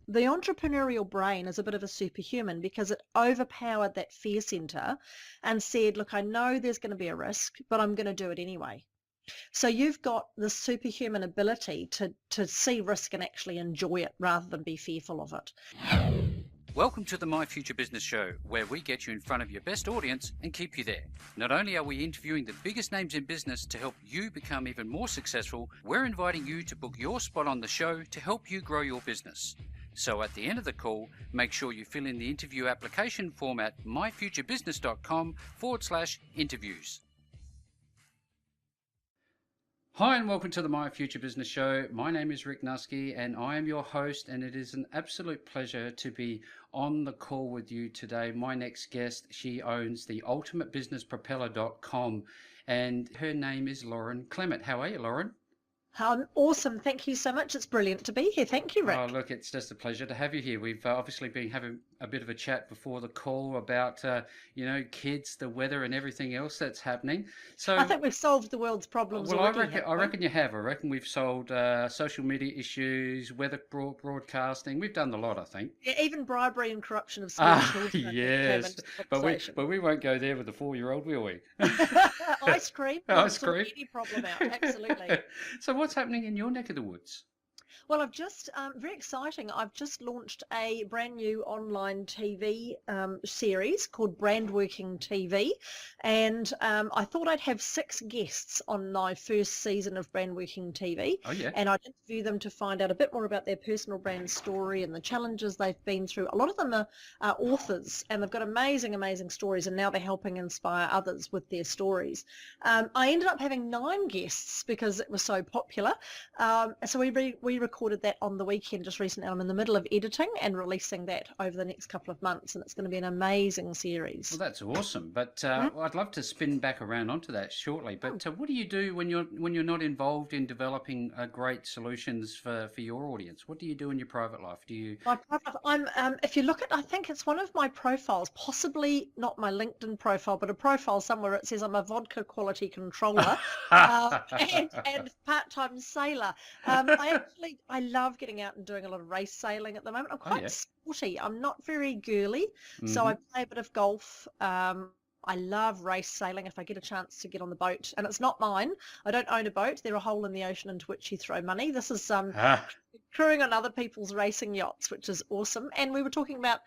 the entrepreneurial brain is a bit of a superhuman because it overpowered that fear center and said, look, I know there's going to be a risk, but I'm going to do it anyway. So you've got this superhuman ability to see risk and actually enjoy it rather than be fearful of it. Welcome to the My Future Business Show, where we get you in front of your best audience and keep you there. Not only are we interviewing the biggest names in business to help you become even more successful, we're inviting you to book your spot on the show to help you grow your business. So at the end of the call, make sure you fill in the interview application form at myfuturebusiness.com/interviews. Hi and welcome to the My Future Business Show. My name is Rick Nuske and I am your host, and it is an absolute pleasure to be on the call with you today. My next guest, she owns the ultimatebusinesspropellor.com and her name is Lauren Clement. How are you, Lauren? Awesome. Thank you so much. It's brilliant to be here. Thank you, Rick. Oh, look, it's just a pleasure to have you here. We've obviously been having a bit of a chat before the call about, kids, the weather and everything else that's happening. So I think we've solved the world's problems already. I reckon you have. I reckon we've solved social media issues, weather broadcasting. We've done a lot, I think. Yeah, even bribery and corruption of school children. Yes, but we won't go there with the 4-year-old, will we? Ice cream. Ice cream. Sort any problem out. Absolutely. So what's happening in your neck of the woods? Well, I've just, very exciting, I've just launched a brand new online TV series called Brand Working TV, and I thought I'd have 6 guests on my first season of Brand Working TV. Oh, yeah. And I'd interview them to find out a bit more about their personal brand story and the challenges they've been through. A lot of them are authors, and they've got amazing, amazing stories, and now they're helping inspire others with their stories. I ended up having 9 guests because it was so popular. So we recorded that on the weekend just recently. I'm in the middle of editing and releasing that over the next couple of months, and it's going to be an amazing series. Well, that's awesome. But I'd love to spin back around onto that shortly. But what do you do when you're not involved in developing great solutions for your audience? What do you do in your private life? Do you? My private, if you look at, I think it's one of my profiles, possibly not my LinkedIn profile, but a profile somewhere. It says I'm a vodka quality controller and part-time sailor. I love getting out and doing a lot of race sailing at the moment. I'm quite sporty. I'm not very girly, so I play a bit of golf. I love race sailing if I get a chance to get on the boat, and it's not mine. I don't own a boat. They're a hole in the ocean into which you throw money. This is crewing on other people's racing yachts, which is awesome. And we were talking about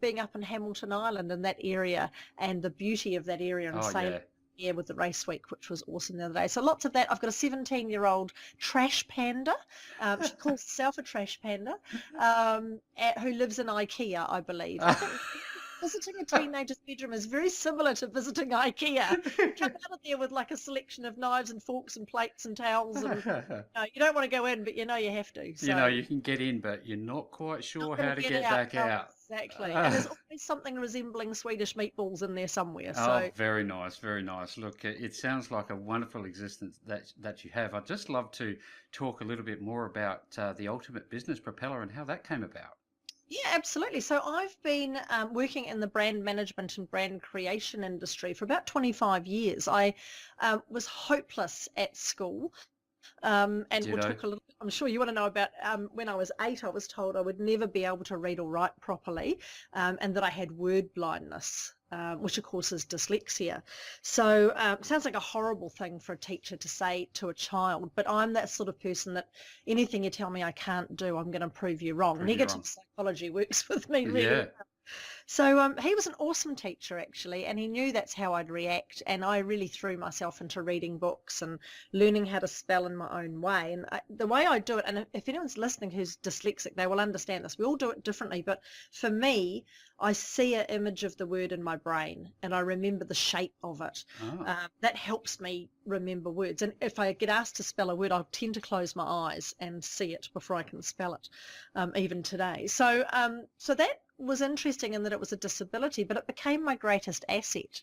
being up in Hamilton Island in that area and the beauty of that area and sailing. Yeah, with the race week, which was awesome the other day. So lots of that. I've got a 17-year-old trash panda. She calls herself a trash panda, who lives in IKEA, I believe. I think visiting a teenager's bedroom is very similar to visiting IKEA. You come out of there with like a selection of knives and forks and plates and towels. And, you don't want to go in, but you know you have to. So. You can get in, but you're not quite sure how to get back out. Exactly. And there's always something resembling Swedish meatballs in there somewhere. So. Oh, very nice, very nice. Look, it sounds like a wonderful existence that you have. I'd just love to talk a little bit more about the Ultimate Business Propeller and how that came about. Yeah, absolutely. So I've been working in the brand management and brand creation industry for about 25 years. I was hopeless at school. And we'll talk a little bit. I'm sure you want to know about when I was 8, I was told I would never be able to read or write properly, and that I had word blindness, which of course is dyslexia. So it sounds like a horrible thing for a teacher to say to a child, but I'm that sort of person that anything you tell me I can't do, I'm going to prove you wrong. Negative psychology works with me really well. So he was an awesome teacher, actually, and he knew that's how I'd react, and I really threw myself into reading books and learning how to spell in my own way. And the way I do it, and if anyone's listening who's dyslexic, they will understand this. We all do it differently, but for me, I see an image of the word in my brain, and I remember the shape of it. That helps me remember words. And if I get asked to spell a word, I'll tend to close my eyes and see it before I can spell it, even today. So that was interesting in that it was a disability, but it became my greatest asset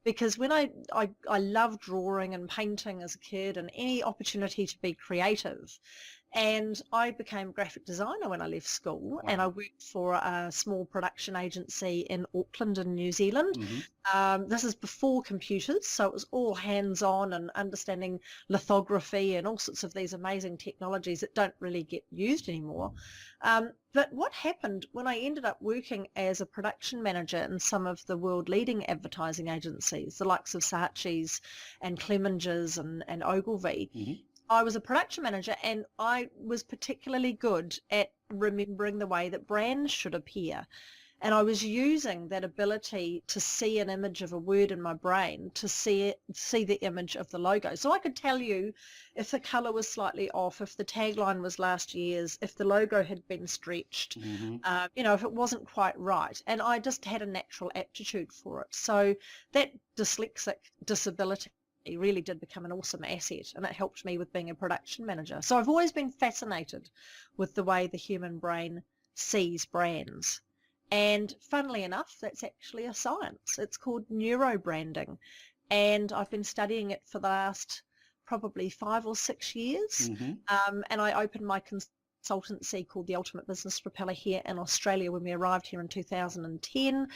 because when I loved drawing and painting as a kid, and any opportunity to be creative, And I became a graphic designer when I left school, and I Wow. worked for a small production agency in Auckland in New Zealand. Hmm. This is before computers, so it was all hands-on and understanding lithography and all sorts of these amazing technologies that don't really get used anymore. But what happened when I ended up working as a production manager in some of the world leading advertising agencies, the likes of Saatchi's and Clement's and Ogilvy, Hmm. I was a production manager, and I was particularly good at remembering the way that brands should appear. And I was using that ability to see an image of a word in my brain to see the image of the logo. So I could tell you if the color was slightly off, if the tagline was last year's, if the logo had been stretched, Hmm. if it wasn't quite right. And I just had a natural aptitude for it. So that dyslexic disability really did become an awesome asset, and it helped me with being a production manager. So I've always been fascinated with the way the human brain sees brands. And funnily enough, that's actually a science. It's called neurobranding. And I've been studying it for the last probably 5 or 6 years. Hmm. And I opened my consultancy called the Ultimate Business Propeller here in Australia when we arrived here in 2010.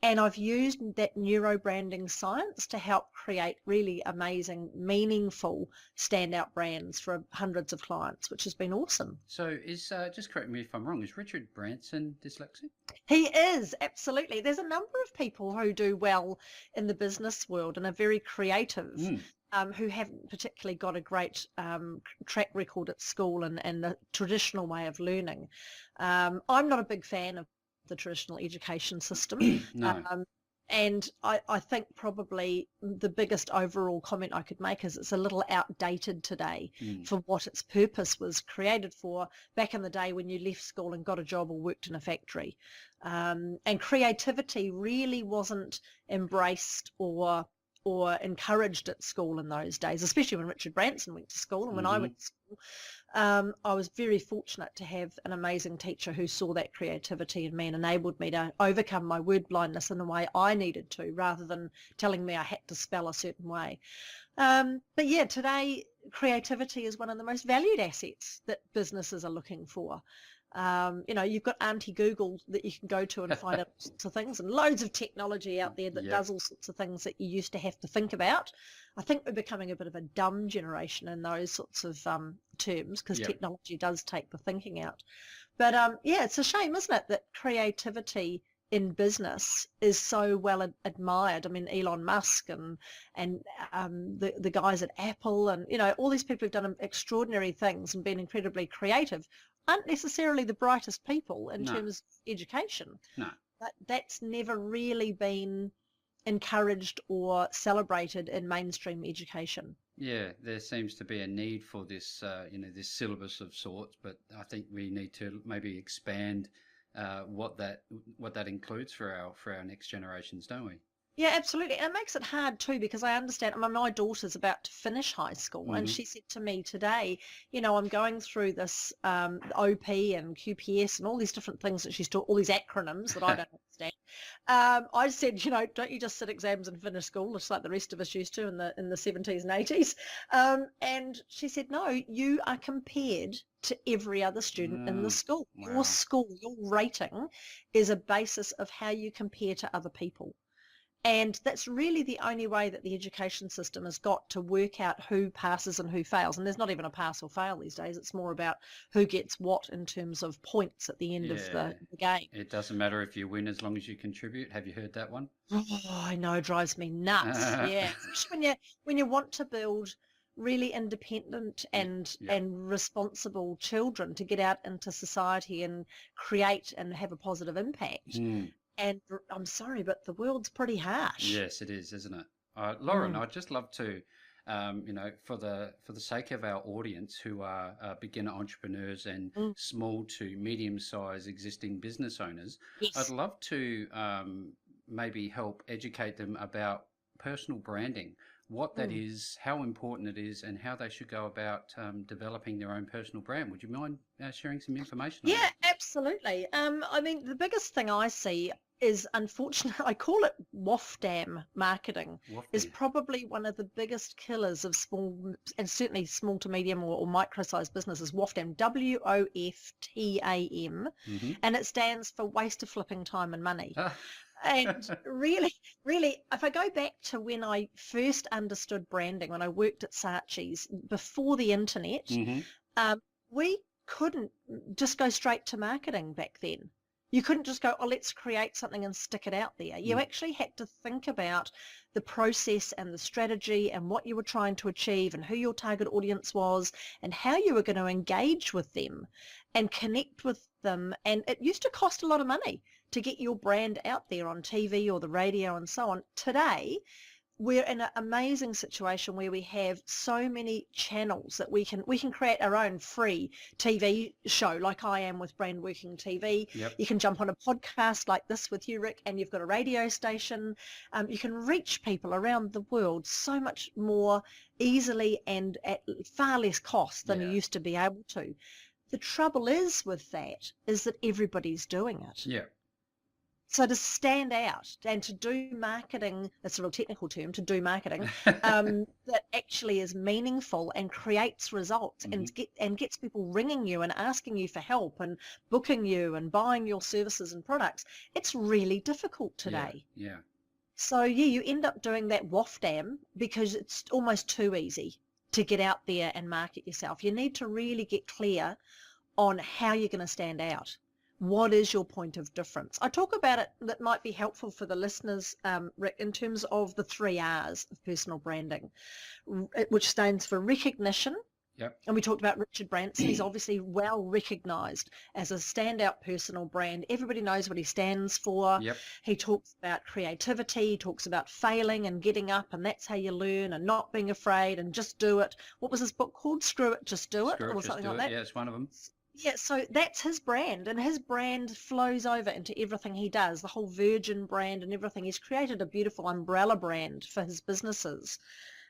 And I've used that neurobranding science to help create really amazing, meaningful, standout brands for hundreds of clients, which has been awesome. So just correct me if I'm wrong, is Richard Branson dyslexic? He is, absolutely. There's a number of people who do well in the business world and are very creative, Mm. who haven't particularly got a great track record at school and the traditional way of learning. I'm not a big fan of the traditional education system. No. And I think probably the biggest overall comment I could make is it's a little outdated today Mm. for what its purpose was created for back in the day when you left school and got a job or worked in a factory. And creativity really wasn't embraced or encouraged at school in those days, especially when Richard Branson went to school and when I Hmm. went to school. I was very fortunate to have an amazing teacher who saw that creativity in me and enabled me to overcome my word blindness in the way I needed to, rather than telling me I had to spell a certain way. But yeah, today creativity is one of the most valued assets that businesses are looking for. You've got Auntie Google that you can go to and find out all sorts of things, and loads of technology out there that Yep. does all sorts of things that you used to have to think about. I think we're becoming a bit of a dumb generation in those sorts of terms, because Yep. technology does take the thinking out. But yeah, it's a shame, isn't it, that creativity in business is so well admired. I mean, Elon Musk and the guys at Apple, and all these people who've done extraordinary things and been incredibly creative aren't necessarily the brightest people in No. terms of education. No. But that's never really been encouraged or celebrated in mainstream education. Yeah, there seems to be a need for this, this syllabus of sorts, but I think we need to maybe expand what that includes for our next generations, don't we? Yeah, absolutely. And it makes it hard too, because I understand, my daughter's about to finish high school, and Hmm. she said to me today, I'm going through this OP and QPS and all these different things that she's taught, all these acronyms that I don't understand. I said, don't you just sit exams and finish school, just like the rest of us used to in the 70s and 80s? And she said, no, you are compared to every other student in the Oh, school. Your wow. school, your rating is a basis of how you compare to other people. And that's really the only way that the education system has got to work out who passes and who fails. And there's not even a pass or fail these days. It's more about who gets what in terms of points at the end of Yeah. the game. It doesn't matter if you win as long as you contribute. Have you heard that one? Oh, I know, it drives me nuts. Yeah, especially when you want to build really independent Yeah. and Yeah. and responsible children to get out into society and create and have a positive impact. Mm. And I'm sorry, but the world's pretty harsh. Yes, it is, isn't it? Lauren, Mm. I'd just love to, for the sake of our audience who are beginner entrepreneurs and Mm. small to medium-sized existing business owners, I'd Yes. love to maybe help educate them about personal branding, what that Mm. is, how important it is, and how they should go about developing their own personal brand. Would you mind sharing some information on Yeah, that? absolutely. I mean, the biggest thing I see is unfortunate. I call it WAFDAM marketing, is Wafty. probably one of the biggest killers of small, and certainly small to medium or micro-sized businesses. WAFDAM, WOFTAM, Mm-hmm. and it stands for waste of flipping time and money. Ah. And really, really, if I go back to when I first understood branding, when I worked at Saatchi's before the internet, Mm-hmm. we couldn't just go straight to marketing back then. You couldn't just go, oh, let's create something and stick it out there. You actually had to think about the process and the strategy and what you were trying to achieve and who your target audience was and how you were going to engage with them and connect with them. And it used to cost a lot of money to get your brand out there on TV or the radio and so on. Today, we're in an amazing situation where we have so many channels that we can create our own free TV show, like I am with Brand Working TV. Yep. You can jump on a podcast like this with you, Rick, and you've got a radio station. You can reach people around the world so much more easily and at far less cost than you used to be able to. The trouble is with that is that everybody's doing it. Yeah. So to stand out and to do marketing, that's a real technical term, to do marketing, that actually is meaningful and creates results and gets people ringing you and asking you for help and booking you and buying your services and products, it's really difficult today. Yeah. So you end up doing that WAFDAM because it's almost too easy to get out there and market yourself. You need to really get clear on how you're going to stand out. What is your point of difference? I talk about it that might be helpful for the listeners, Rick, in terms of the 3 R's of personal branding, which stands for recognition. Yep. And we talked about Richard Branson. He's obviously well recognized as a standout personal brand. Everybody knows what he stands for. Yep. He talks about creativity. He talks about failing and getting up, and that's how you learn, and not being afraid and just do it. What was his book called? Screw It, Just Do It, Screw it, or just something do like it. that. Yeah, it's one of them. Yeah, so that's his brand, and his brand flows over into everything he does, the whole Virgin brand and everything. He's created a beautiful umbrella brand for his businesses.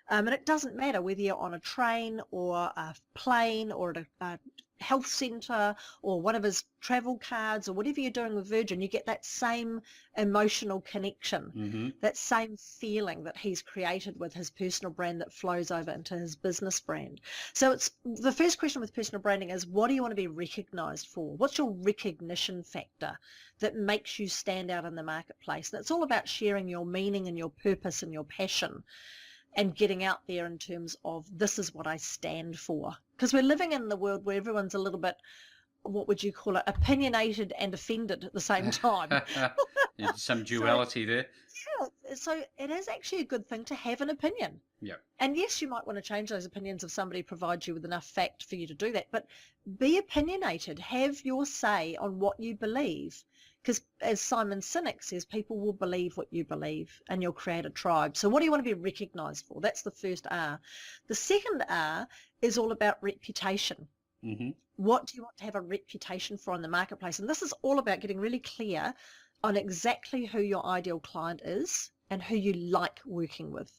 And it doesn't matter whether you're on a train or a plane or at a health centre or one of his travel cards or whatever you're doing with Virgin, you get that same emotional connection, that same feeling that he's created with his personal brand that flows over into his business brand. So it's the first question with personal branding is, what do you want to be recognised for? What's your recognition factor that makes you stand out in the marketplace? And it's all about sharing your meaning and your purpose and your passion and getting out there in terms of, this is what I stand for. Because we're living in the world where everyone's a little bit, what would you call it, opinionated and offended at the same time. There's some duality there. Yeah, so it is actually a good thing to have an opinion. Yeah. And yes, you might want to change those opinions if somebody provides you with enough fact for you to do that. But be opinionated. Have your say on what you believe. Because as Simon Sinek says, people will believe what you believe and you'll create a tribe. So what do you want to be recognised for? That's the first R. The second R is all about reputation. What do you want to have a reputation for in the marketplace? And this is all about getting really clear on exactly who your ideal client is and who you like working with.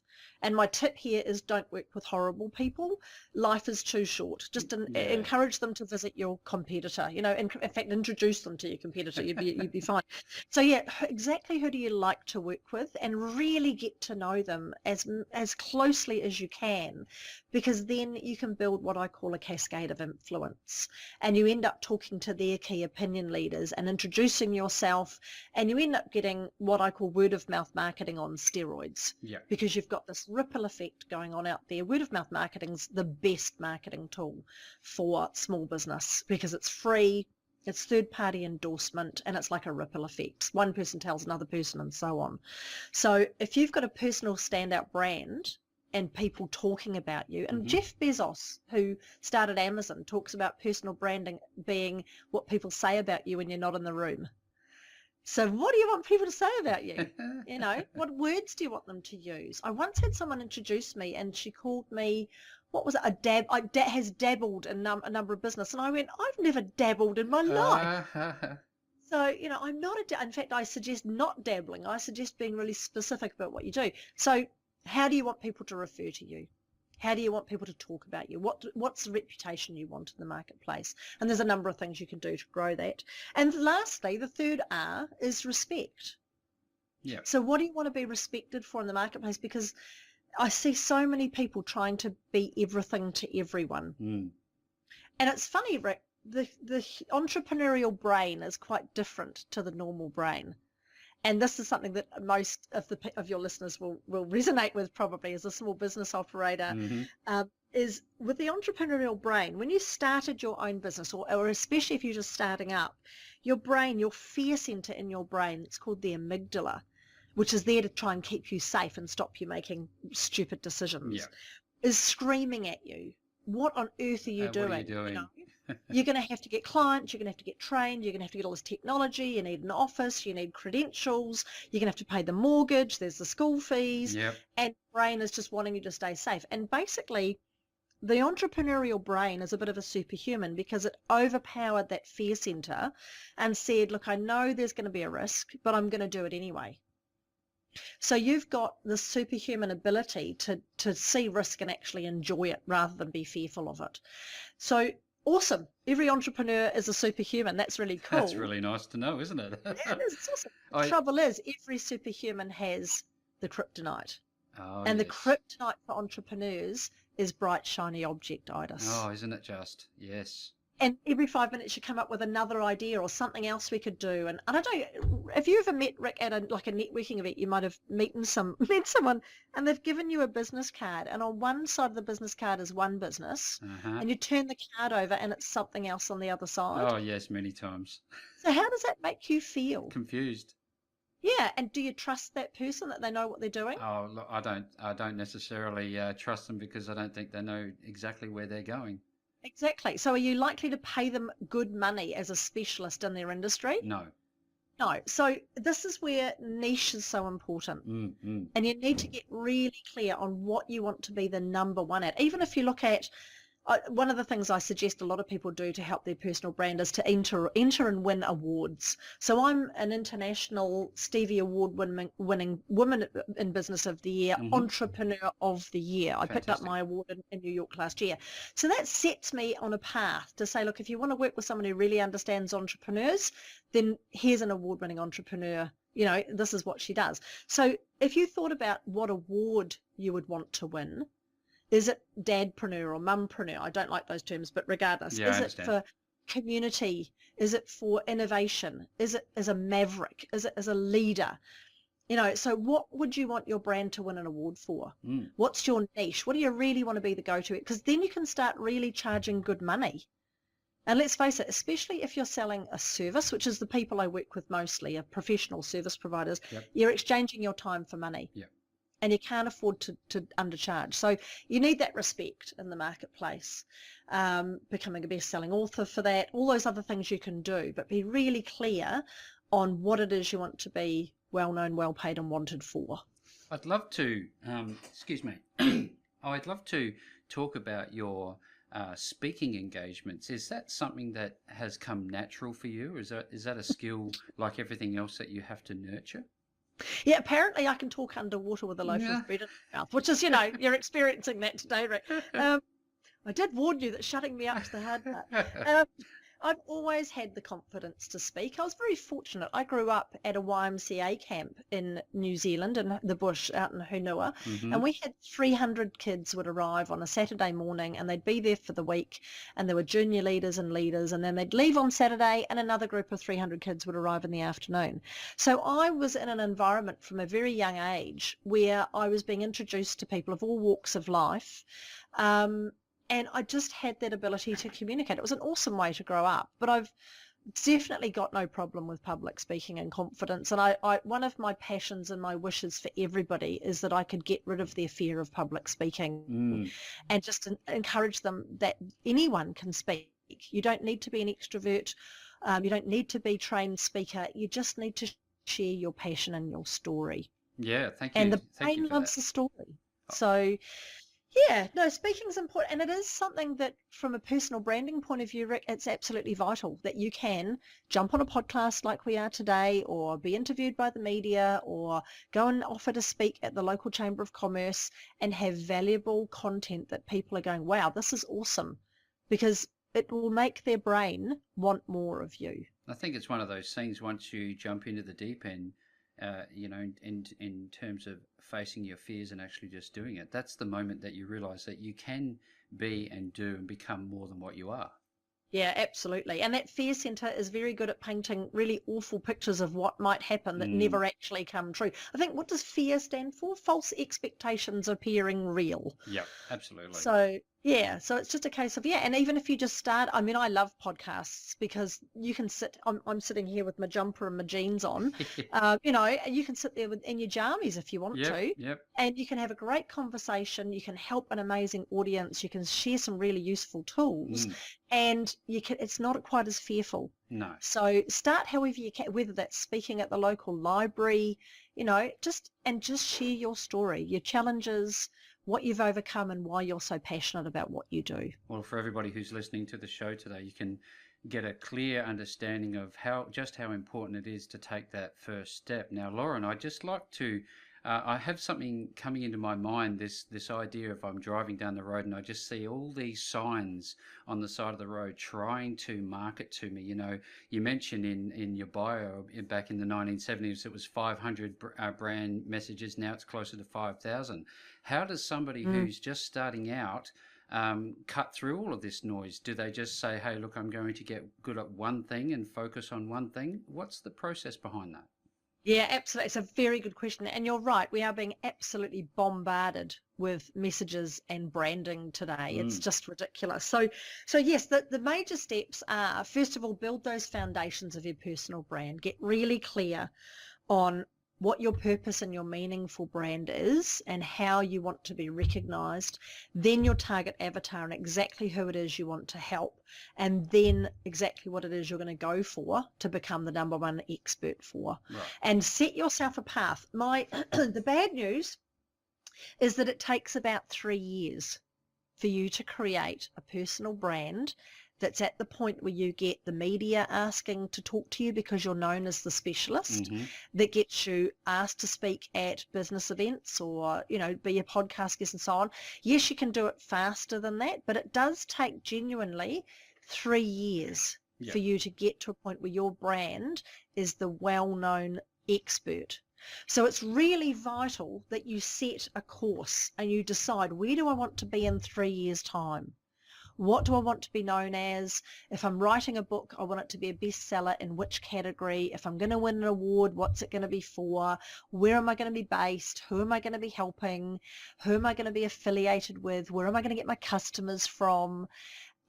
And my tip here is, don't work with horrible people. Life is too short. Just encourage them to visit your competitor. You know, in fact, introduce them to your competitor. You'd be fine. So yeah, exactly who do you like to work with, and really get to know them as closely as you can, because then you can build what I call a cascade of influence, and you end up talking to their key opinion leaders and introducing yourself, and you end up getting what I call word of mouth marketing on steroids. Yeah. Because you've got this ripple effect going on out there. Word of mouth marketing's the best marketing tool for small business because it's free, it's third-party endorsement, and it's like a ripple effect. One person tells another person and so on. So if you've got a personal standout brand and people talking about you, and Jeff Bezos, who started Amazon, talks about personal branding being what people say about you when you're not in the room. So what do you want people to say about you? You know, what words do you want them to use? I once had someone introduce me and she called me, what was it, has dabbled in a number of business. And I went, I've never dabbled in my life. So, you know, I'm not in fact, I suggest not dabbling. I suggest being really specific about what you do. So how do you want people to refer to you? How do you want people to talk about you? What's the reputation you want in the marketplace? And there's a number of things you can do to grow that. And lastly, the third R is respect. Yeah. So what do you want to be respected for in the marketplace? Because I see so many people trying to be everything to everyone. Mm. And it's funny, Rick, the entrepreneurial brain is quite different to the normal brain. And this is something that most of your listeners will resonate with probably as a small business operator, Mm-hmm. is with the entrepreneurial brain. When you started your own business, or especially if you're just starting up, your brain, your fear center in your brain, it's called the amygdala, which is there to try and keep you safe and stop you making stupid decisions, Yeah. is screaming at you. What on earth are you doing? What are you doing? You're going to have to get clients, you're going to have to get trained, you're going to have to get all this technology, you need an office, you need credentials, you're going to have to pay the mortgage, there's the school fees, Yep. and brain is just wanting you to stay safe. And basically, the entrepreneurial brain is a bit of a superhuman because it overpowered that fear center and said, look, I know there's going to be a risk, but I'm going to do it anyway. So you've got this superhuman ability to see risk and actually enjoy it rather than be fearful of it. So awesome. Every entrepreneur is a superhuman. That's really cool. That's really nice to know, isn't it? Yeah, it is. It's awesome. The trouble is every superhuman has the kryptonite. And the kryptonite for entrepreneurs is bright, shiny object-itis. Oh, isn't it just? Yes. And every 5 minutes you come up with another idea or something else we could do. And I don't know, have you ever met, Rick, at a networking event? You might have met someone and they've given you a business card, and on one side of the business card is one business, and you turn the card over and it's something else on the other side. Oh, yes, many times. So how does that make you feel? Confused. Yeah, and do you trust that person that they know what they're doing? Oh, look, I don't necessarily trust them because I don't think they know exactly where they're going. Exactly. So are you likely to pay them good money as a specialist in their industry? No. No. So this is where niche is so important. Mm-hmm. And you need to get really clear on what you want to be the number one at. Even if you look at, one of the things I suggest a lot of people do to help their personal brand is to enter and win awards. So I'm an international Stevie Award winning Woman in Business of the Year, Entrepreneur of the Year. I picked up my award in New York last year. So that sets me on a path to say, look, if you want to work with someone who really understands entrepreneurs, then here's an award-winning entrepreneur. You know, this is what she does. So if you thought about what award you would want to win, is it dadpreneur or mumpreneur? I don't like those terms, but regardless, is it for community? Is it for innovation? Is it as a maverick? Is it as a leader? You know, so what would you want your brand to win an award for? What's your niche? What do you really want to be the go-to? Because then you can start really charging good money. And let's face it, especially if you're selling a service, which is the people I work with mostly, are professional service providers, you're exchanging your time for money. And you can't afford to undercharge. So you need that respect in the marketplace, becoming a best-selling author for that, all those other things you can do, but be really clear on what it is you want to be well-known, well-paid and wanted for. I'd love to, I'd love to talk about your speaking engagements. Is that something that has come natural for you? Is that a skill like everything else that you have to nurture? Yeah, apparently I can talk underwater with a loaf of bread in my mouth, which is, you're experiencing that today, Rick. I did warn you that shutting me up is the hard part. I've always had the confidence to speak. I was very fortunate. I grew up at a YMCA camp in New Zealand in the bush out in Hunua, and we had 300 kids would arrive on a Saturday morning, and they'd be there for the week, and there were junior leaders and leaders, and then they'd leave on Saturday, and another group of 300 kids would arrive in the afternoon. So I was in an environment from a very young age where I was being introduced to people of all walks of life, and I just had that ability to communicate. It was an awesome way to grow up, but I've definitely got no problem with public speaking and confidence. And I one of my passions and my wishes for everybody is that I could get rid of their fear of public speaking and just encourage them that anyone can speak. You don't need to be an extrovert. You don't need to be a trained speaker. You just need to share your passion and your story. Yeah, thank you. And the brain loves the story. So yeah, no, speaking is important, and it is something that from a personal branding point of view, Rick, it's absolutely vital that you can jump on a podcast like we are today, or be interviewed by the media, or go and offer to speak at the local Chamber of Commerce and have valuable content that people are going, wow, this is awesome, because it will make their brain want more of you. I think it's one of those things, once you jump into the deep end, in terms of facing your fears and actually just doing it. That's the moment that you realize that you can be and do and become more than what you are. Yeah, absolutely. And that fear centre is very good at painting really awful pictures of what might happen that never actually come true. I think, what does fear stand for? False expectations appearing real. Yep, absolutely. So, yeah, so it's just a case of, and even if you just start, I mean, I love podcasts because you can sit, I'm sitting here with my jumper and my jeans on, you can sit there in your jammies if you want to, and you can have a great conversation, you can help an amazing audience, you can share some really useful tools, and it's not quite as fearful. No. So start however you can, whether that's speaking at the local library, just share your story, your challenges, what you've overcome, and why you're so passionate about what you do. Well, for everybody who's listening to the show today, you can get a clear understanding of how important it is to take that first step. Now, Lauren, I'd just like to, I have something coming into my mind, this idea of I'm driving down the road and I just see all these signs on the side of the road trying to market to me. You mentioned in your bio back in the 1970s, it was 500 brand messages. Now it's closer to 5,000. How does somebody who's just starting out cut through all of this noise? Do they just say, hey, look, I'm going to get good at one thing and focus on one thing? What's the process behind that? Yeah, absolutely. It's a very good question. And you're right. We are being absolutely bombarded with messages and branding today. It's just ridiculous. So yes, the major steps are, first of all, build those foundations of your personal brand. Get really clear on what your purpose and your meaningful brand is and how you want to be recognized, then your target avatar and exactly who it is you want to help, and then exactly what it is you're going to go for to become the number one expert for. Right. And set yourself a path. The bad news is that it takes about 3 years for you to create a personal brand that's at the point where you get the media asking to talk to you because you're known as the specialist, that gets you asked to speak at business events or, be a podcast guest and so on. Yes, you can do it faster than that, but it does take genuinely 3 years for you to get to a point where your brand is the well-known expert. So it's really vital that you set a course and you decide, where do I want to be in 3 years' time? What do I want to be known as? If I'm writing a book, I want it to be a bestseller in which category? If I'm going to win an award, what's it going to be for? Where am I going to be based? Who am I going to be helping? Who am I going to be affiliated with? Where am I going to get my customers from?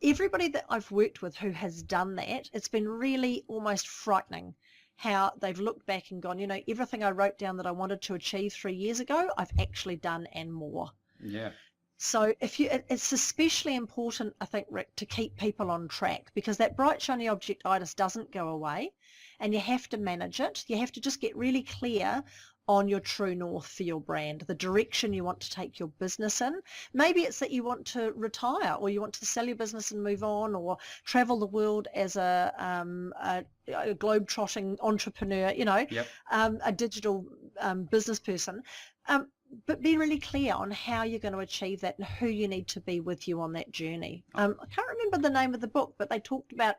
Everybody that I've worked with who has done that, it's been really almost frightening how they've looked back and gone, everything I wrote down that I wanted to achieve 3 years ago, I've actually done and more. Yeah. So it's especially important, I think, Rick, to keep people on track, because that bright shiny objectitis doesn't go away and you have to manage it. You have to just get really clear on your true north for your brand, the direction you want to take your business in. Maybe it's that you want to retire, or you want to sell your business and move on, or travel the world as a globe-trotting entrepreneur, a digital business person. But be really clear on how you're going to achieve that and who you need to be with you on that journey. I can't remember the name of the book, but they talked about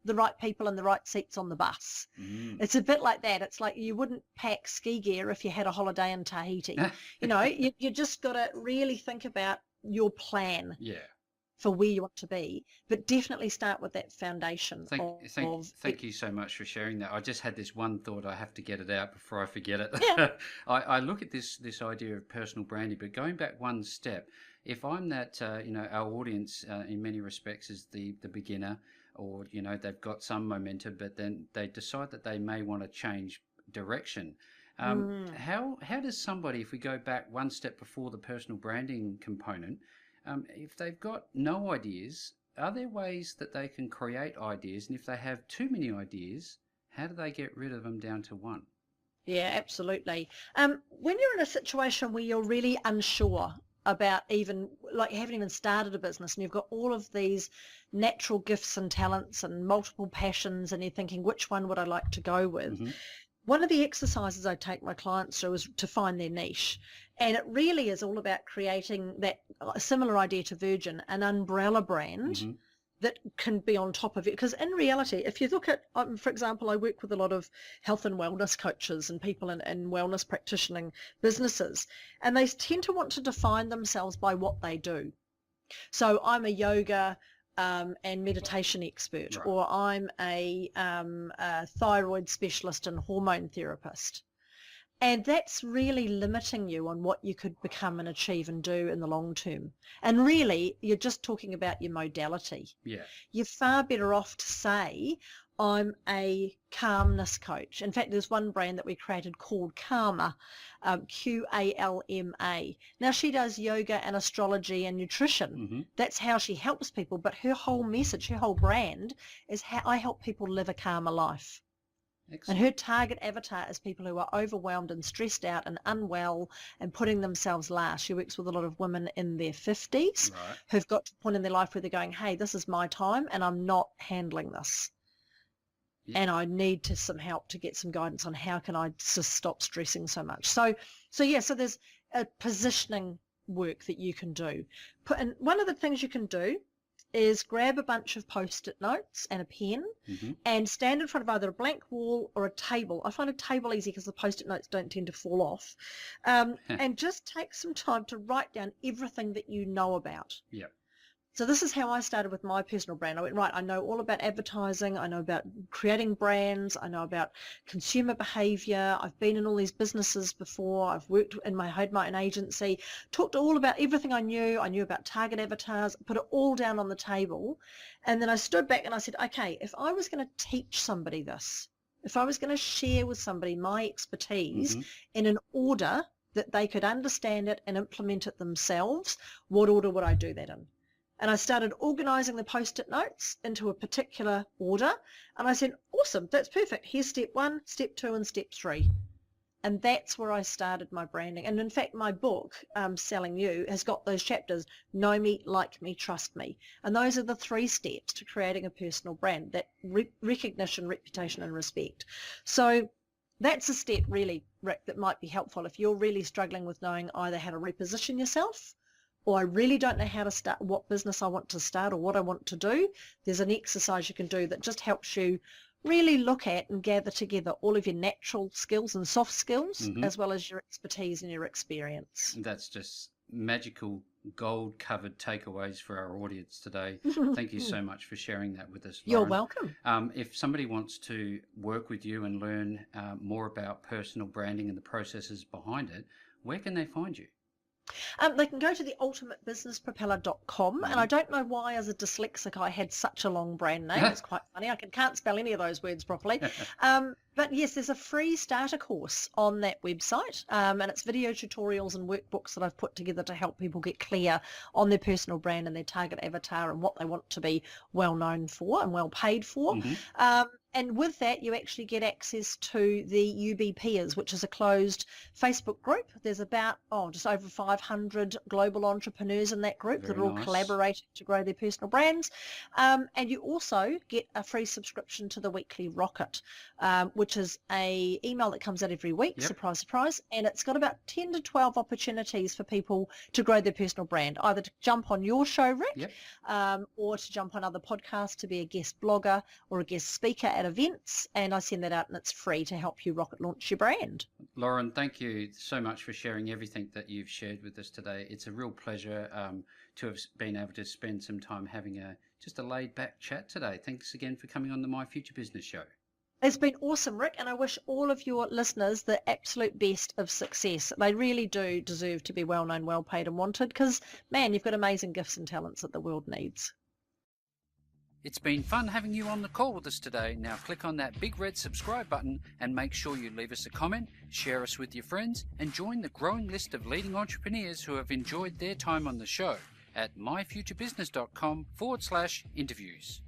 the right people and the right seats on the bus. It's a bit like that. It's like you wouldn't pack ski gear if you had a holiday in Tahiti. You just got to really think about your plan. Yeah. For where you want to be, but definitely start with that foundation. Thank you so much for sharing that. I just had this one thought. I have to get it out before I forget it. Yeah. I look at this idea of personal branding, but going back one step, if I'm that, our audience in many respects is the beginner, or, they've got some momentum, but then they decide that they may want to change direction. How does somebody, if we go back one step before the personal branding component, if they've got no ideas, are there ways that they can create ideas? And if they have too many ideas, how do they get rid of them down to one? Yeah, absolutely. When you're in a situation where you're really unsure about even, like you haven't even started a business and you've got all of these natural gifts and talents and multiple passions and you're thinking, which one would I like to go with? One of the exercises I take my clients through is to find their niche. And it really is all about creating that similar idea to Virgin, an umbrella brand that can be on top of it. Because in reality, if you look at, for example, I work with a lot of health and wellness coaches and people in wellness practitioning businesses, and they tend to want to define themselves by what they do. So I'm a yoga and meditation expert, Right. or I'm a thyroid specialist and hormone therapist. And that's really limiting you on what you could become and achieve and do in the long term. And really, you're just talking about your modality. Yeah. You're far better off to say, I'm a calmness coach. In fact, there's one brand that we created called Calma, Qalma. Now, she does yoga and astrology and nutrition. That's how she helps people. But her whole message, her whole brand is how I help people live a calmer life. Excellent. And her target avatar is people who are overwhelmed and stressed out and unwell and putting themselves last. She works with a lot of women in their 50s Right. who've got to a point in their life where they're going, hey, this is my time and I'm not handling this. Yeah. And I need some help to get some guidance on how can I just stop stressing so much. So there's a positioning work that you can do. And one of the things you can do is grab a bunch of post-it notes and a pen and stand in front of either a blank wall or a table. I find a table easy because the post-it notes don't tend to fall off. And just take some time to write down everything that you know about. Yeah. So this is how I started with my personal brand. I went, right, I know all about advertising. I know about creating brands. I know about consumer behavior. I've been in all these businesses before. I've worked in had my own agency, talked all about everything I knew. I knew about target avatars, put it all down on the table. And then I stood back and I said, okay, if I was going to teach somebody this, if I was going to share with somebody my expertise in an order that they could understand it and implement it themselves, what order would I do that in? And I started organising the post-it notes into a particular order. And I said, awesome, that's perfect. Here's step 1, step 2, and step 3. And that's where I started my branding. And in fact, my book, Selling You, has got those chapters, know me, like me, trust me. And those are the 3 steps to creating a personal brand, that recognition, reputation, and respect. So that's a step really, Rick, that might be helpful if you're really struggling with knowing either how to reposition yourself, or I really don't know how to start, what business I want to start or what I want to do. There's an exercise you can do that just helps you really look at and gather together all of your natural skills and soft skills, as well as your expertise and your experience. That's just magical gold-covered takeaways for our audience today. Thank you so much for sharing that with us, Lauren. You're welcome. If somebody wants to work with you and learn more about personal branding and the processes behind it, where can they find you? They can go to theultimatebusinesspropeller.com, and I don't know why, as a dyslexic, I had such a long brand name. It's quite funny. I can't spell any of those words properly. But yes, there's a free starter course on that website, and it's video tutorials and workbooks that I've put together to help people get clear on their personal brand and their target avatar and what they want to be well known for and well paid for. And with that, you actually get access to the UB Peers, which is a closed Facebook group. There's about, just over 500 global entrepreneurs in that group that are all collaborating to grow their personal brands. And you also get a free subscription to the Weekly Rocket, which is a email that comes out every week, surprise, surprise. And it's got about 10 to 12 opportunities for people to grow their personal brand, either to jump on your show, Rick, or to jump on other podcasts to be a guest blogger or a guest speaker at events, and I send that out and it's free to help you rocket launch your brand. Lauren, thank you so much for sharing everything that you've shared with us today. It's a real pleasure to have been able to spend some time having just a laid back chat today. Thanks again for coming on the My Future Business Show. It's been awesome, Rick, and I wish all of your listeners the absolute best of success. They really do deserve to be well known, well paid and wanted because, man, you've got amazing gifts and talents that the world needs. It's been fun having you on the call with us today. Now click on that big red subscribe button and make sure you leave us a comment, share us with your friends, and join the growing list of leading entrepreneurs who have enjoyed their time on the show at myfuturebusiness.com/interviews.